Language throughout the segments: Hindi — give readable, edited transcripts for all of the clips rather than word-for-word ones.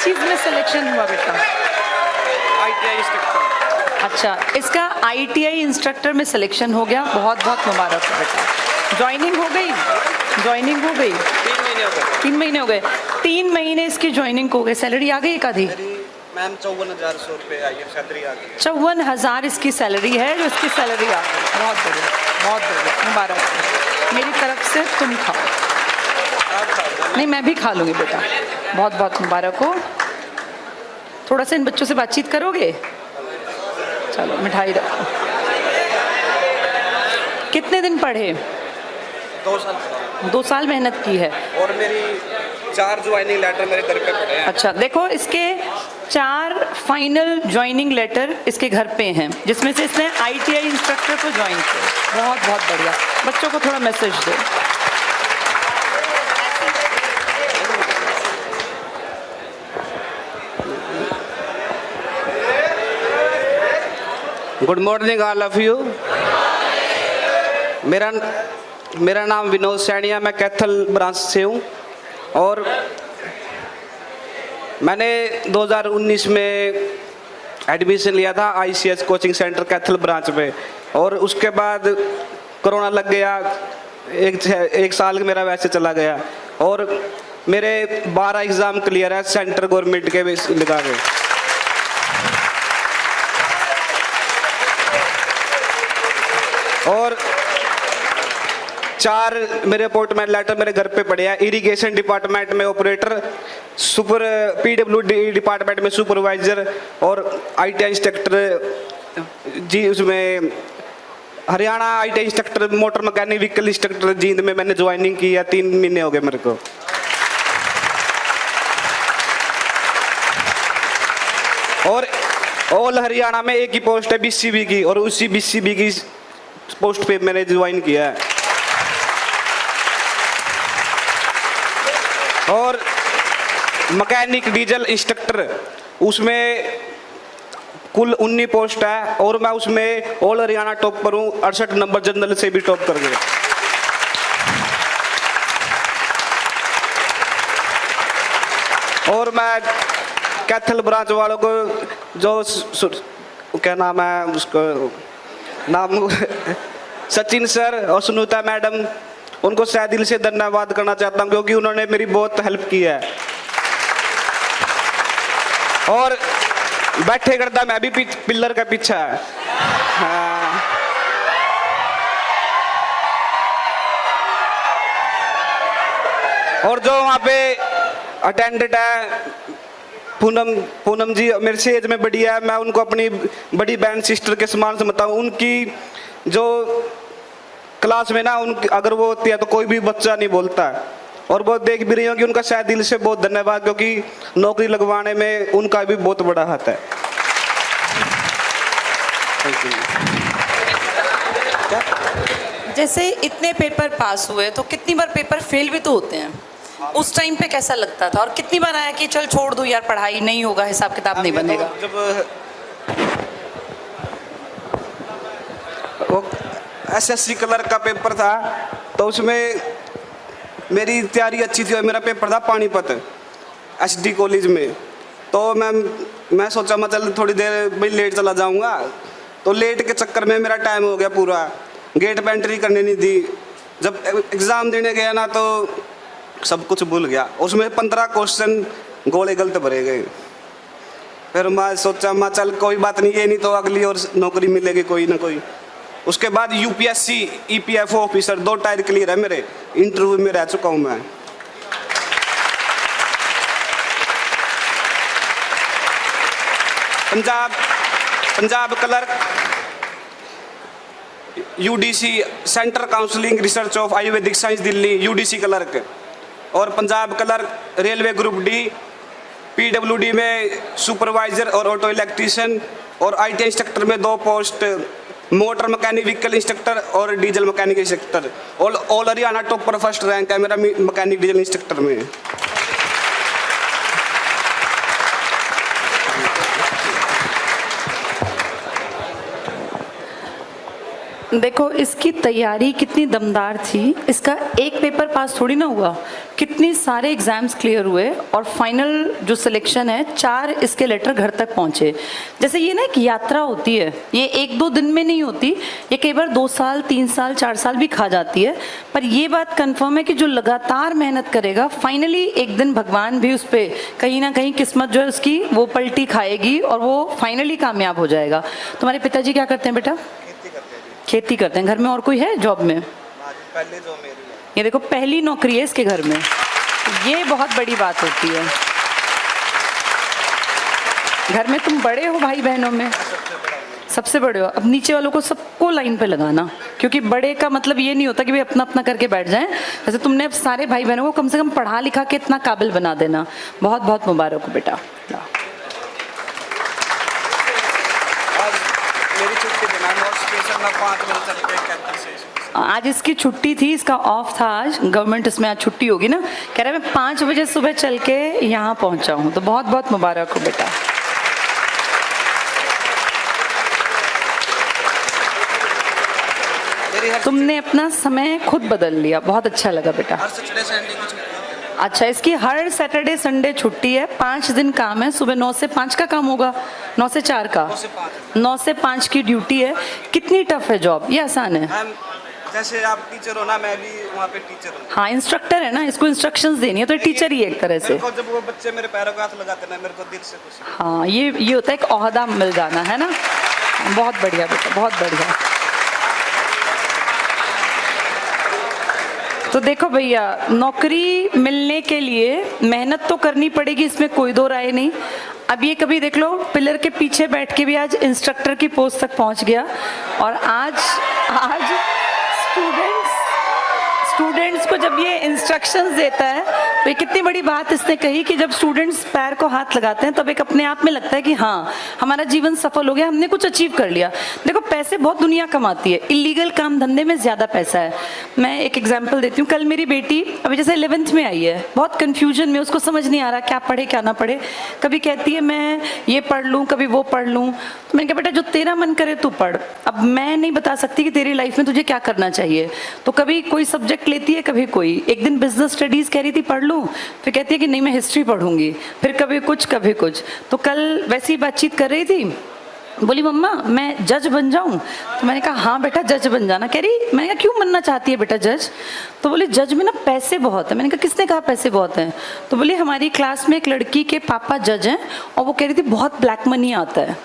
चीज में सिलेक्शन हुआ बेटा? ITI instructor. अच्छा, इसका ITI इंस्ट्रक्टर में सिलेक्शन हो गया, बहुत बहुत मुबारक हो बेटा। ज्वाइनिंग हो गई? ज्वाइनिंग हो गई? 3 महीने हो गए। 3 महीने हो गए। 3 महीने इसकी ज्वाइनिंग हो गई। सैलरी आ गई एक आधी? मैम 54,100 रुपये आई है, सैलरी आ गई। 54,000 इसकी सैलरी है, जो इसकी सैलरी आ गई। बहुत बढ़िया, बहुत बढ़िया, मुबारक हो। मेरी तरफ से तुम खाओ। नहीं, मैं भी खा लूँगी बेटा। बहुत बहुत मुबारक हो। थोड़ा सा इन बच्चों से बातचीत करोगे? चलो मिठाई रखो। कितने दिन पढ़े? 2 साल। 2 साल मेहनत की है। और मेरी 4 ज्वाइनिंग लेटर मेरे घर पे पड़े हैं। अच्छा, देखो इसके 4 फाइनल ज्वाइनिंग लेटर इसके घर पे हैं, जिसमें से इसने ITI इंस्ट्रक्टर को ज्वाइन किया। बहुत बहुत बढ़िया। बच्चों को थोड़ा मैसेज दो। Good morning all of you. मेरा नाम विनोद सैनिया, मैं कैथल ब्रांच से हूँ। और मैंने 2019 में एडमिशन लिया था ICS coaching centre Kaithal branch में। और उसके बाद कोरोना लग गया, एक साल मेरा वैसे चला गया। और मेरे 12 एग्ज़ाम क्लियर है सेंटर गवर्नमेंट के लगा के। और 4 मेरे अपॉइंटमेंट लेटर मेरे घर पे पड़े हैं। इरिगेशन डिपार्टमेंट में ऑपरेटर, PWD डिपार्टमेंट में सुपरवाइजर, और ITI इंस्ट्रक्टर जी, उसमें Haryana ITI instructor, motor mechanic vehicle instructor Jind में मैंने ज्वाइनिंग की है। 3 महीने हो गए मेरे को। और ऑल हरियाणा में एक ही पोस्ट है BCB की, और उसी BCB की पोस्ट पे मैंने ज्वाइन किया है। और मैकेनिक डीजल इंस्ट्रक्टर, उसमें कुल 19 पोस्ट है, और मैं उसमें ऑल हरियाणा टॉप पर हूँ। 68 नंबर जनरल से भी टॉप कर गया। और मैं कैथल ब्रांच वालों को, जो क्या नाम है उसको, नाम सचिन सर और सुनीता मैडम, उनको शायद दिल से धन्यवाद करना चाहता हूँ, क्योंकि उन्होंने मेरी बहुत हेल्प की है। और बैठे करता मैं भी पिलर का पीछे है। हाँ। और जो वहाँ पे अटेंडेंट है पूनम जी, मेरे से एज में बड़ी है, मैं उनको अपनी बड़ी बहन सिस्टर के समान समझता हूँ। उनकी जो क्लास में ना, उनकी अगर वो होती है तो कोई भी बच्चा नहीं बोलता है। और वो देख भी रही हो कि उनका शायद दिल से बहुत धन्यवाद, क्योंकि नौकरी लगवाने में उनका भी बहुत बड़ा हाथ है। जैसे इतने पेपर पास हुए, तो कितनी बार पेपर फेल भी तो होते हैं। उस टाइम पे कैसा लगता था, और कितनी बार आया कि चल छोड़ दूं यार, पढ़ाई नहीं होगा, हिसाब किताब नहीं बनेगा? जब वो SSC क्लर्क का पेपर था, तो उसमें मेरी तैयारी अच्छी थी। और मेरा पेपर था पानीपत SD कॉलेज में। तो मैं सोचा मैं चल थोड़ी देर भाई लेट चला जाऊंगा। तो लेट के चक्कर में मेरा टाइम हो गया पूरा, गेट पे एंट्री करने नहीं दी। जब एग्ज़ाम देने गया ना, तो सब कुछ भूल गया। उसमें 15 क्वेश्चन गोले गलत भरे गए। फिर मैं सोचा मैं चल कोई बात नहीं, ये नहीं तो अगली और नौकरी मिलेगी कोई ना कोई। उसके बाद UPSC EPFO officer 2 tier clear है मेरे, इंटरव्यू में रह चुका हूँ मैं। Punjab clerk UDC centre counselling research of Ayurvedic science Delhi UDC clerk. और Punjab clerk railway group D PWD में सुपरवाइजर और ऑटो इलेक्ट्रीशियन। और ITI इंस्ट्रक्टर में 2 post, motor mechanic vehicle instructor और diesel mechanic instructor. All Haryana top पर फर्स्ट रैंक है मेरा मैकेनिक डीजल इंस्ट्रक्टर में। देखो इसकी तैयारी कितनी दमदार थी। इसका एक पेपर पास थोड़ी ना हुआ, कितनी सारे एग्जाम्स क्लियर हुए और फाइनल जो सिलेक्शन है 4 इसके लेटर घर तक पहुंचे। जैसे ये ना एक यात्रा होती है, ये 1-2 दिन में नहीं होती, ये कई बार 2 साल 3 साल 4 साल भी खा जाती है। पर ये बात कंफर्म है कि जो लगातार मेहनत करेगा फाइनली एक दिन भगवान भी उस पर कहीं ना कहीं किस्मत जो है उसकी वो पलटी खाएगी और वो फाइनली कामयाब हो जाएगा। तुम्हारे पिताजी क्या करते हैं बेटा? खेती करते हैं। घर में और कोई है जॉब में? पहले जो मेरी है। ये देखो पहली नौकरी है इसके घर में, ये बहुत बड़ी बात होती है। घर में तुम बड़े हो भाई बहनों में? सबसे बड़े हो। अब नीचे वालों को सबको लाइन पे लगाना, क्योंकि बड़े का मतलब ये नहीं होता कि भाई अपना अपना करके बैठ जाएं। जैसे तुमने अब सारे भाई बहनों को कम से कम पढ़ा लिखा के इतना काबिल बना देना। बहुत बहुत मुबारक हो बेटा। मेरी छुट्टी देना, मैं स्टेशन में 5 बजे चल के कैंपस से। आज इसकी छुट्टी थी, इसका ऑफ था आज, गवर्नमेंट इसमें आज छुट्टी होगी ना। कह रहा है मैं 5 बजे सुबह चल के यहाँ पहुँचा हूँ, तो बहुत बहुत मुबारक हो बेटा। तुमने अपना समय खुद बदल लिया, बहुत अच्छा लगा बेटा। हर सैटरडे संडे की छुट्टी है। अच्छा, इसकी हर सैटरडे संडे छुट्टी है, 5 दिन काम है। सुबह 9 से 5 का काम होगा, 9 से 4 का, 9 से 5 की ड्यूटी है। कितनी टफ है जॉब, ये आसान है? मैम जैसे आप टीचर हो ना, मैं भी वहाँ पे टीचर हूँ। हाँ, इंस्ट्रक्टर है ना, इसको इंस्ट्रक्शंस देनी है, तो टीचर ही एक तरह से। मेरे को जब वो बच्चे मेरे पैरों को हाथ लगाते हैं, मेरे को दिल से खुशी। हाँ, ये होता है एक ओहदा मिल जाना, है ना। बहुत बढ़िया बेटा, बहुत बढ़िया। तो देखो भैया, नौकरी मिलने के लिए मेहनत तो करनी पड़ेगी, इसमें कोई दो राय नहीं। अब ये कभी देख लो, पिलर के पीछे बैठ के भी आज इंस्ट्रक्टर की पोस्ट तक पहुंच गया। और आज स्टूडेंट्स को जब ये इंस्ट्रक्शंस देता है, तो ये कितनी बड़ी बात इसने कही कि जब स्टूडेंट्स पैर को हाथ लगाते हैं तब एक अपने आप में लगता है कि हाँ, हमारा जीवन सफल हो गया, हमने कुछ अचीव कर लिया। देखो, पैसे बहुत दुनिया कमाती है, इलीगल काम धंधे में ज़्यादा पैसा है। मैं एक एग्जाम्पल देती हूँ। कल मेरी बेटी अभी जैसे 11th में आई है, बहुत कन्फ्यूजन में, उसको समझ नहीं आ रहा क्या पढ़े क्या ना पढ़े। कभी कहती है मैं ये पढ़ लूँ, कभी वो पढ़ लूँ। तो मैंने कहा बेटा जो तेरा मन करे तू पढ़, अब मैं नहीं बता सकती कि तेरी लाइफ में तुझे क्या करना चाहिए। तो कभी कोई सब्जेक्ट लेती है, कभी कोई। एक दिन बिजनेस स्टडीज़ कह रही थी पढ़ लूँ, फिर कहती है कि नहीं मैं हिस्ट्री पढ़ूंगी, फिर कभी कुछ कभी कुछ। तो कल वैसी बातचीत कर रही थी, बोली मम्मा मैं जज बन जाऊं? तो मैंने कहा हाँ बेटा जज बन जाना। कह रही, मैंने कहा क्यों बनना चाहती है बेटा जज? तो बोली जज में ना पैसे बहुत है। मैंने कहा किसने कहा पैसे बहुत हैं? तो बोली हमारी क्लास में एक लड़की के पापा जज हैं और वो कह रही थी बहुत ब्लैक मनी आता है।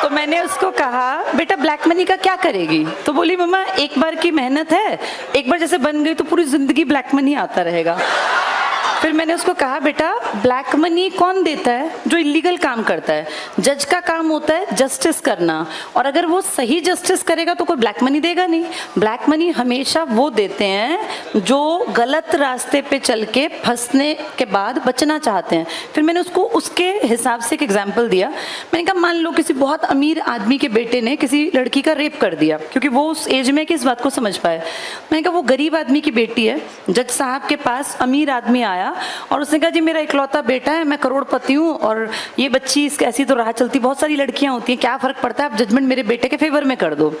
तो मैंने उसको कहा बेटा ब्लैक मनी का क्या करेगी? तो बोली मम्मा एक बार की मेहनत है, एक बार जैसे बन गई तो पूरी जिंदगी ब्लैक मनी आता रहेगा। फिर मैंने उसको कहा बेटा ब्लैक मनी कौन देता है? जो इलीगल काम करता है। जज का काम होता है जस्टिस करना, और अगर वो सही जस्टिस करेगा तो कोई ब्लैक मनी देगा नहीं। ब्लैक मनी हमेशा वो देते हैं जो गलत रास्ते पे चल के फंसने के बाद बचना चाहते हैं। फिर मैंने उसको उसके हिसाब से एक एग्जाम्पल दिया। मैंने कहा मान लो किसी बहुत अमीर आदमी के बेटे ने किसी लड़की का रेप कर दिया, क्योंकि वो उस एज में कि इस बात को समझ पाए। मैंने कहा वो गरीब आदमी की बेटी है, जज साहब के पास अमीर आदमी आया और उसने कहा जी मेरा इकलौता बेटा है, मैं करोड़पति हूँ और ये बच्ची इसकी ऐसी तो राह चलती, बहुत सारी लड़कियां होती हैं, क्या फर्क पड़ता है, आप जजमेंट मेरे बेटे के फेवर में कर दो।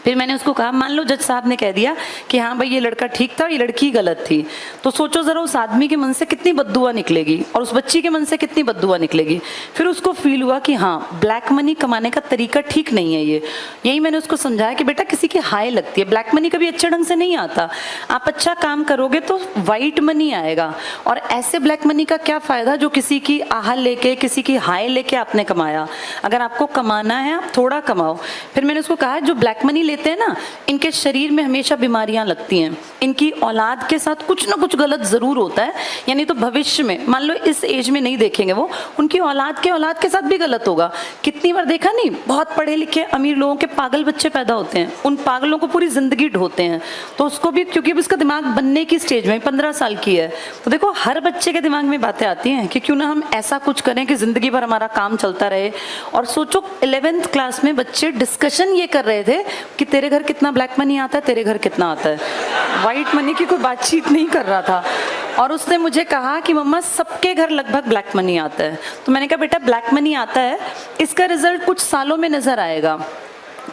फिर मैंने उसको कहा मान लो जज साहब ने कह दिया कि हाँ भाई ये लड़का ठीक था, ये लड़की गलत थी, तो सोचो जरा उस आदमी के मन से कितनी बद्दुआ निकलेगी और उस बच्ची के मन से कितनी बद्दुआ निकलेगी। फिर उसको फील हुआ कि हाँ ब्लैक मनी कमाने का तरीका ठीक नहीं है ये। यही मैंने उसको समझाया कि बेटा किसी की हाय लगती है, ब्लैक मनी कभी अच्छे ढंग से नहीं आता। आप अच्छा काम करोगे तो वाइट मनी आएगा, और ऐसे ब्लैक मनी का क्या फायदा जो किसी की आह लेके किसी की हाय लेके आपने कमाया। अगर आपको कमाना है आप थोड़ा कमाओ। फिर मैंने उसको कहा जो ब्लैक मनी लेते हैं ना, इनके शरीर में हमेशा बीमारियां लगती हैं, इनकी औलाद के साथ कुछ ना कुछ गलत जरूर होता है, यानी तो भविष्य में मान लो इस एज में नहीं देखेंगे वो, उनकी औलाद के साथ भी गलत होगा। कितनी बार देखा नहीं, बहुत पढ़े लिखे अमीर लोगों के पागल बच्चे पैदा होते हैं, उन पागलों को पूरी जिंदगी ढोते हैं। तो उसको भी, क्योंकि उसका दिमाग बनने की स्टेज में 15 साल की है, तो देखो हर बच्चे के दिमाग में बातें आती हैं कि क्यों ना हम ऐसा कुछ करें कि जिंदगी भर हमारा काम चलता रहे। और सोचो 11th क्लास में बच्चे डिस्कशन ये कर रहे थे कि तेरे घर कितना ब्लैक मनी आता है, तेरे घर कितना आता है। वाइट मनी की कोई बातचीत नहीं कर रहा था। और उसने मुझे कहा कि मम्मा सबके घर लगभग ब्लैक मनी आता है। तो मैंने कहा बेटा ब्लैक मनी आता है, इसका रिजल्ट कुछ सालों में नजर आएगा,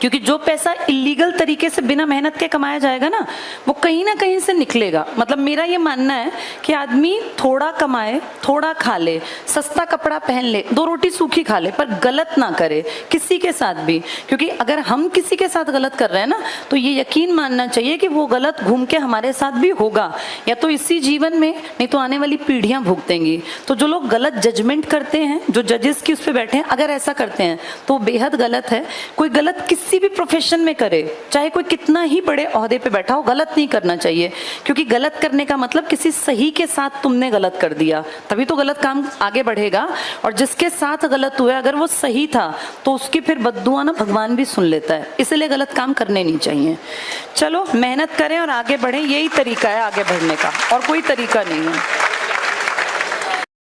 क्योंकि जो पैसा इलीगल तरीके से बिना मेहनत के कमाया जाएगा ना, वो कहीं ना कहीं से निकलेगा। मतलब मेरा ये मानना है कि आदमी थोड़ा कमाए, थोड़ा खा ले, सस्ता कपड़ा पहन ले, 2 रोटी सूखी खा ले, पर गलत ना करे किसी के साथ भी। क्योंकि अगर हम किसी के साथ गलत कर रहे हैं ना, तो ये यकीन मानना चाहिए कि वो गलत घूम के हमारे साथ भी होगा, या तो इसी जीवन में, नहीं तो आने वाली पीढ़ियां भुगतेंगी। तो जो लोग गलत जजमेंट करते हैं, जो जजेस की उस पर बैठे हैं, अगर ऐसा करते हैं तो बेहद गलत है। कोई गलत किसी भी प्रोफेशन में करे, चाहे कोई कितना ही बड़े ओहदे पे बैठा हो, गलत नहीं करना चाहिए। क्योंकि गलत करने का मतलब किसी सही के साथ तुमने गलत कर दिया, तभी तो गलत काम आगे बढ़ेगा। और जिसके साथ गलत हुआ, अगर वो सही था तो उसकी फिर बद्दुआ ना भगवान भी सुन लेता है। इसलिए गलत काम करने नहीं चाहिए। चलो मेहनत करें और आगे बढ़ें, यही तरीका है आगे बढ़ने का, और कोई तरीका नहीं है।